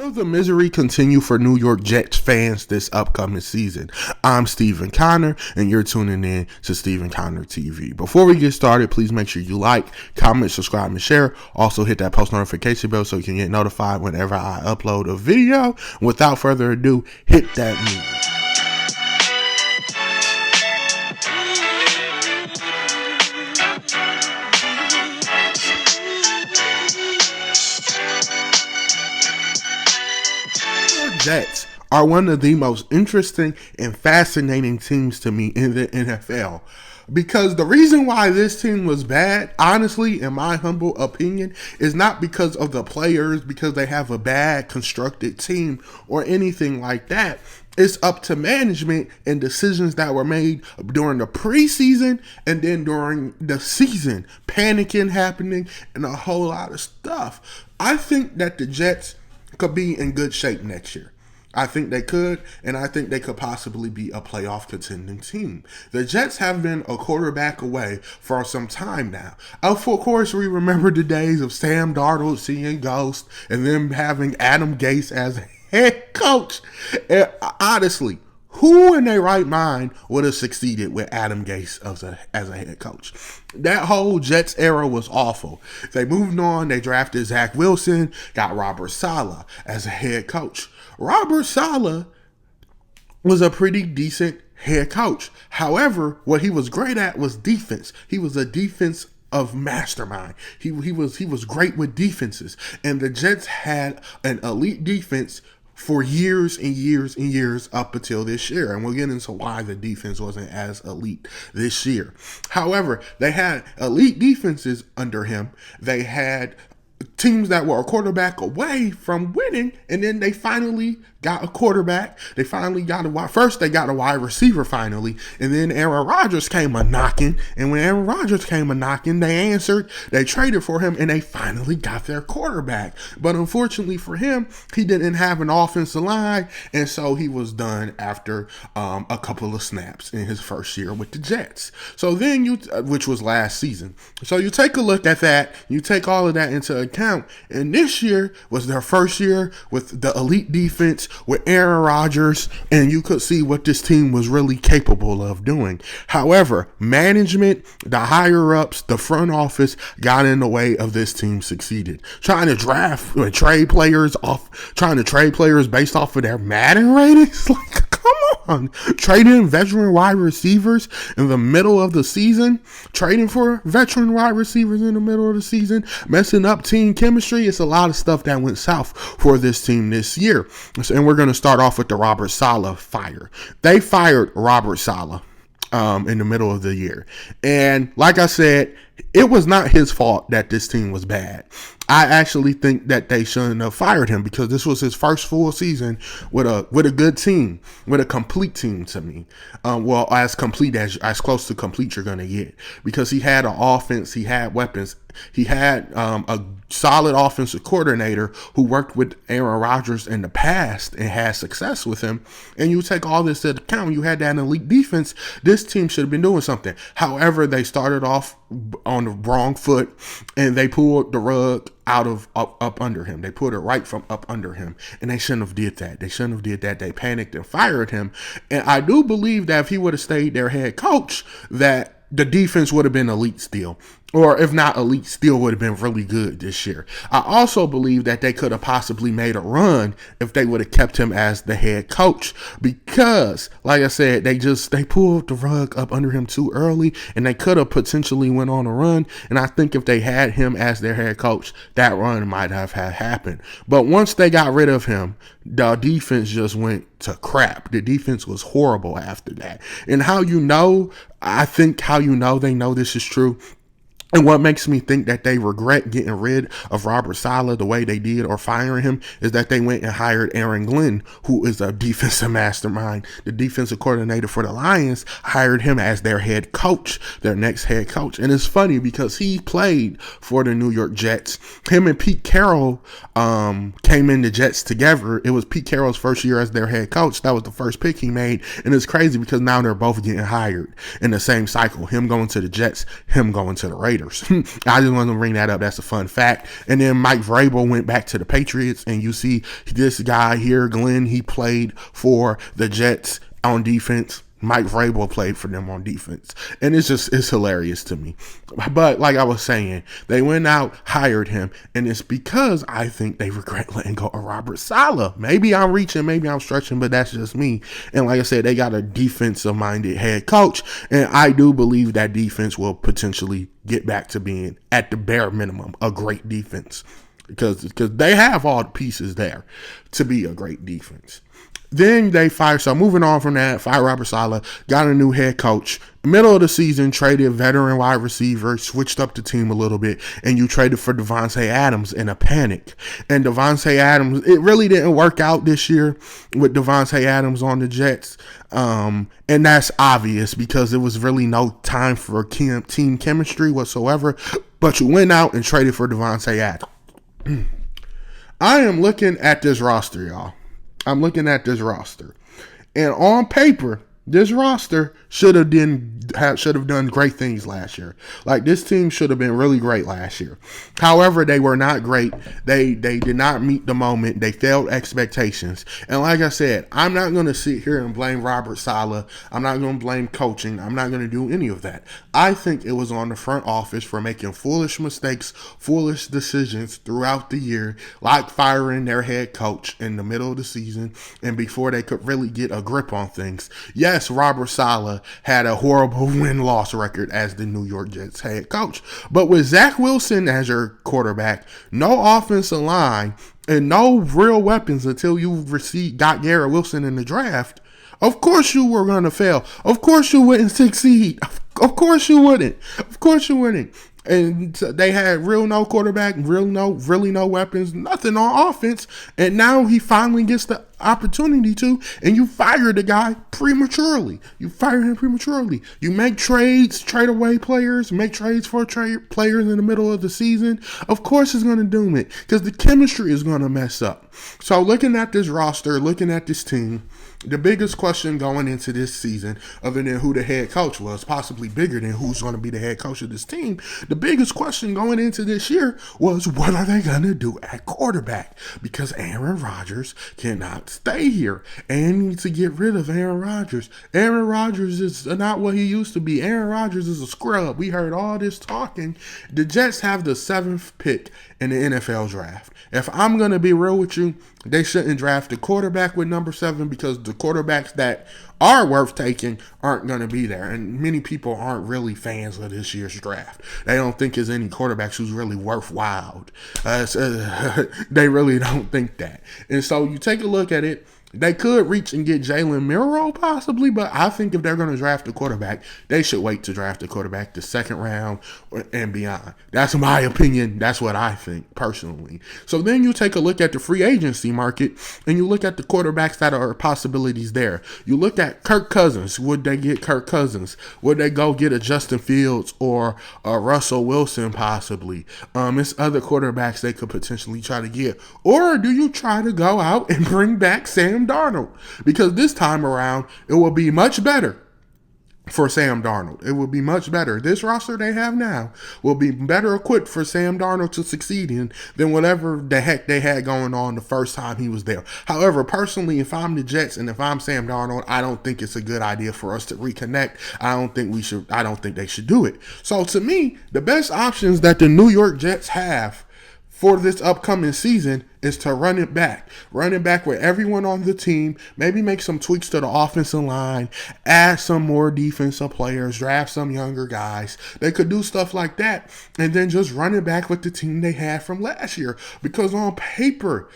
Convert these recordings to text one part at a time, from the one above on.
Will the misery continue for New York Jets fans this upcoming season? I'm Stephen Connor, and you're tuning in to Stephen Connor TV. Before we get started, please make sure you like, comment, subscribe, and share. Also, hit that post notification bell so you can get notified whenever I upload a video. Without further ado, hit that music. Jets are one of the most interesting and fascinating teams to me in the NFL. Because the reason why this team was bad, honestly, in my humble opinion, is not because of the players, because they have a bad constructed team or anything like that. It's up to management and decisions that were made during the preseason and then during the season. Panicking happening and a whole lot of stuff. I think that the Jets could be in good shape next year. I think they could, and I think they could possibly be a playoff contending team. The Jets have been a quarterback away for some time now. Of course, we remember the days of Sam Darnold seeing ghosts and them having Adam Gase as head coach. And honestly, who in their right mind would have succeeded with Adam Gase as a head coach? That whole Jets era was awful. They moved on. They drafted Zach Wilson, got Robert Saleh as a head coach. Robert Saleh was a pretty decent head coach. However, what he was great at was defense. He was a defense of mastermind. He was great with defenses. And the Jets had an elite defense for years and years and years up until this year. And we'll get into why the defense wasn't as elite this year. However, they had elite defenses under him. They had teams that were a quarterback away from winning, and then they finally got a quarterback. They finally got first they got a wide receiver finally, and then Aaron Rodgers came a knocking. And when Aaron Rodgers came a knocking, they answered. They traded for him, and they finally got their quarterback. But unfortunately for him, he didn't have an offensive line, and so he was done after a couple of snaps in his first year with the Jets. So then which was last season. So you take a look at that. You take all of that into account, and this year was their first year with the elite defense with Aaron Rodgers, and you could see what this team was really capable of doing. However, management, the higher-ups, the front office got in the way of this team succeeded. Trying to trade players based off of their Madden ratings? Like, come on. Trading veteran wide receivers in the middle of the season, trading for veteran wide receivers in the middle of the season, messing up team chemistry. It's a lot of stuff that went south for this team this year. And we're going to start off with the Robert Saleh fire. They fired Robert Saleh in the middle of the year. And like I said, it was not his fault that this team was bad. I actually think that they shouldn't have fired him because this was his first full season with a good team, with a complete team to me. Well, as close to complete you're going to get, because he had an offense, he had weapons. He had a solid offensive coordinator who worked with Aaron Rodgers in the past and had success with him. And you take all this into account, you had that elite defense, this team should have been doing something. However, they started off on the wrong foot and they pulled the rug out of up under him. They put it right from up under him, and they shouldn't have did that. They panicked and fired him. And I do believe that if he would have stayed their head coach, that the defense would have been elite still. Or if not elite, still would have been really good this year. I also believe that they could have possibly made a run if they would have kept him as the head coach. Because, like I said, they pulled the rug up under him too early, and they could have potentially went on a run. And I think if they had him as their head coach, that run might have happened. But once they got rid of him, the defense just went to crap. The defense was horrible after that. And I think how they know this is true. And what makes me think that they regret getting rid of Robert Saleh the way they did or firing him is that they went and hired Aaron Glenn, who is a defensive mastermind. The defensive coordinator for the Lions hired him as their head coach, their next head coach. And it's funny because he played for the New York Jets. Him and Pete Carroll came in the Jets together. It was Pete Carroll's first year as their head coach. That was the first pick he made. And it's crazy because now they're both getting hired in the same cycle. Him going to the Jets, him going to the Raiders. Raiders. I just want to bring that up. That's a fun fact. And then Mike Vrabel went back to the Patriots, and you see this guy here, Glenn, he played for the Jets on defense. Mike Vrabel played for them on defense. And it's hilarious to me. But like I was saying, they went out, hired him, and it's because I think they regret letting go of Robert Saleh. Maybe I'm reaching, maybe I'm stretching, but that's just me. And like I said, they got a defensive-minded head coach, and I do believe that defense will potentially get back to being, at the bare minimum, a great defense. Because they have all the pieces there to be a great defense. Then they fired, so moving on from that, fired Robert Saleh, got a new head coach. Middle of the season, traded veteran wide receiver, switched up the team a little bit, and you traded for Davante Adams in a panic. And Davante Adams, it really didn't work out this year with Davante Adams on the Jets. And that's obvious because there was really no time for team chemistry whatsoever. But you went out and traded for Davante Adams. I am looking at this roster, y'all. I'm looking at this roster, and on paper, this roster should have done great things last year. Like, this team should have been really great last year. However, they were not great. They did not meet the moment. They failed expectations. And like I said, I'm not going to sit here and blame Robert Saleh. I'm not going to blame coaching. I'm not going to do any of that. I think it was on the front office for making foolish mistakes, foolish decisions throughout the year, like firing their head coach in the middle of the season and before they could really get a grip on things. Yes, Robert Saleh had a horrible win-loss record as the New York Jets head coach. But with Zach Wilson as your quarterback, no offensive line, and no real weapons until you got Garrett Wilson in the draft, of course you were going to fail. Of course you wouldn't succeed. Of course you wouldn't. Of course you wouldn't. And they had really no quarterback, really no weapons, nothing on offense. And now he finally gets the opportunity to, and you fire the guy prematurely. You fire him prematurely. You make trades, trade away players, make trades for players in the middle of the season. Of course it's going to doom it because the chemistry is going to mess up. So looking at this roster, looking at this team, the biggest question going into this season, other than who the head coach was, possibly bigger than who's going to be the head coach of this team, the biggest question going into this year was, what are they going to do at quarterback? Because Aaron Rodgers cannot stay here and needs to get rid of Aaron Rodgers. Aaron Rodgers is not what he used to be. Aaron Rodgers is a scrub. We heard all this talking. The Jets have the 7th pick in the NFL draft. If I'm going to be real with you, they shouldn't draft a quarterback with number 7 because the quarterbacks that are worth taking aren't going to be there. And many people aren't really fans of this year's draft. They don't think there's any quarterbacks who's really worthwhile. They really don't think that. And so you take a look at it. They could reach and get Jalen Milroe possibly, but I think if they're going to draft a quarterback, they should wait to draft a quarterback the 2nd round and beyond. That's my opinion. That's what I think personally. So then you take a look at the free agency market and you look at the quarterbacks that are possibilities there. You look at Kirk Cousins. Would they get Kirk Cousins? Would they go get a Justin Fields or a Russell Wilson possibly? It's other quarterbacks they could potentially try to get. Or do you try to go out and bring back Sam Darnold? Because this time around, it will be much better for Sam Darnold. It will be much better. This roster they have now will be better equipped for Sam Darnold to succeed in than whatever the heck they had going on the first time he was there. However, personally, if I'm the Jets and if I'm Sam Darnold, I don't think it's a good idea for us to reconnect. I don't think they should do it. So to me, the best options that the New York Jets have for this upcoming season is to run it back. Run it back with everyone on the team. Maybe make some tweaks to the offensive line. Add some more defensive players. Draft some younger guys. They could do stuff like that. And then just run it back with the team they had from last year. Because on paper,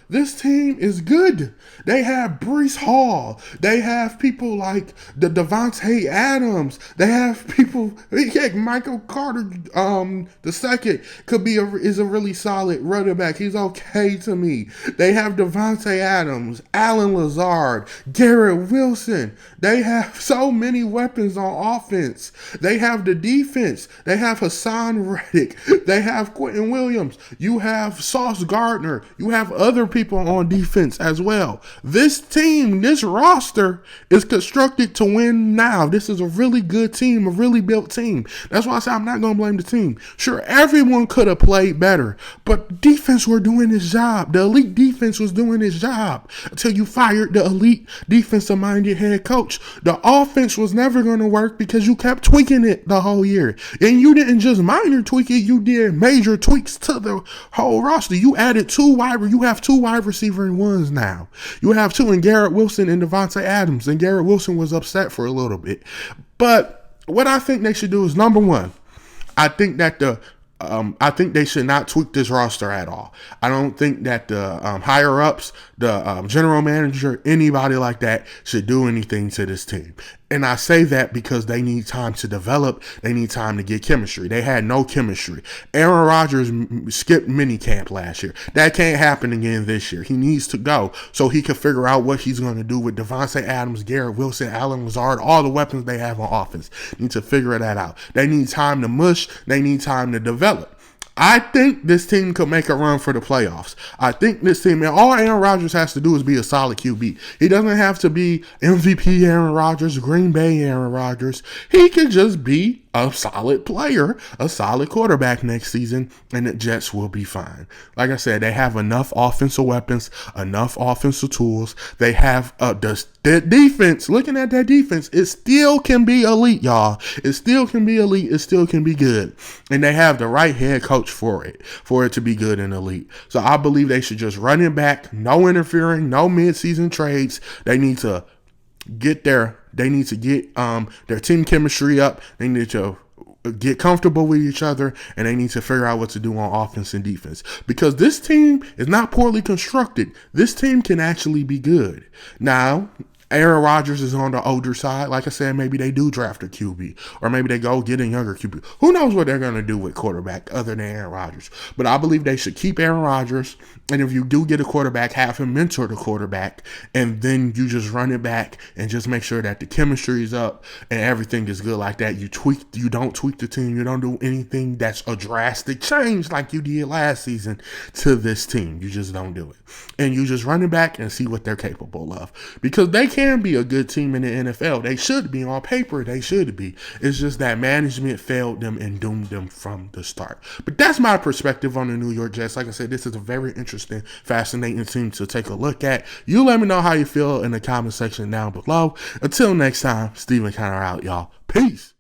this team is good. They have Breece Hall. They have people like the Davante Adams. They have people, Michael Carter the second is a really solid running back. He's okay to me. They have Devontae Adams, Allen Lazard, Garrett Wilson. They have so many weapons on offense. They have the defense. They have Hassan Reddick. They have Quentin Williams. You have Sauce Gardner. You have other people on defense as well. This team, this roster is constructed to win now. This is a really good team, a really built team. That's why I say I'm not going to blame the team. Sure, everyone could have played better, but defense were doing its job. The elite defense was doing its job until you fired the elite defensive-minded head coach. The offense was never going to work because you kept tweaking it the whole year. And you didn't just minor tweak it, you did major tweaks to the whole roster. You added you have two wide receiver and ones now. You have two in Garrett Wilson and Devontae Adams, and Garrett Wilson was upset for a little bit. But what I think they should do is, number one, I think they should not tweak this roster at all. I don't think that the higher ups, the general manager, anybody like that should do anything to this team. And I say that because they need time to develop. They need time to get chemistry. They had no chemistry. Aaron Rodgers skipped minicamp last year. That can't happen again this year. He needs to go so he can figure out what he's going to do with Devontae Adams, Garrett Wilson, Allen Lazard, all the weapons they have on offense. Need to figure that out. They need time to mush. They need time to develop. I think this team could make a run for the playoffs. I think this team, and all Aaron Rodgers has to do is be a solid QB. He doesn't have to be MVP Aaron Rodgers, Green Bay Aaron Rodgers. He could just be a solid player, a solid quarterback next season, and the Jets will be fine. Like I said, they have enough offensive weapons, enough offensive tools. They have the defense. Looking at that defense, it still can be elite, y'all. It still can be elite. It still can be good. And they have the right head coach for it to be good and elite. So I believe they should just run it back. No interfering, no midseason trades. They need to get their team chemistry up. They need to get comfortable with each other, and they need to figure out what to do on offense and defense, because this team is not poorly constructed. This team can actually be good. Now, Aaron Rodgers is on the older side. Like I said, maybe they do draft a QB, or maybe they go get a younger QB. Who knows what they're going to do with quarterback other than Aaron Rodgers? But I believe they should keep Aaron Rodgers, and if you do get a quarterback, have him mentor the quarterback, and then you just run it back and just make sure that the chemistry is up and everything is good like that. You don't tweak the team. You don't do anything that's a drastic change like you did last season to this team. You just don't do it. And you just run it back and see what they're capable of, because they can be a good team in the NFL. They should be. On paper, they should be. It's just that management failed them and doomed them from the start. But that's my perspective on the New York Jets. Like I said, this is a very interesting, fascinating team to take a look at. You let me know how you feel in the comment section down below. Until next time, Steven Conner out, y'all. Peace.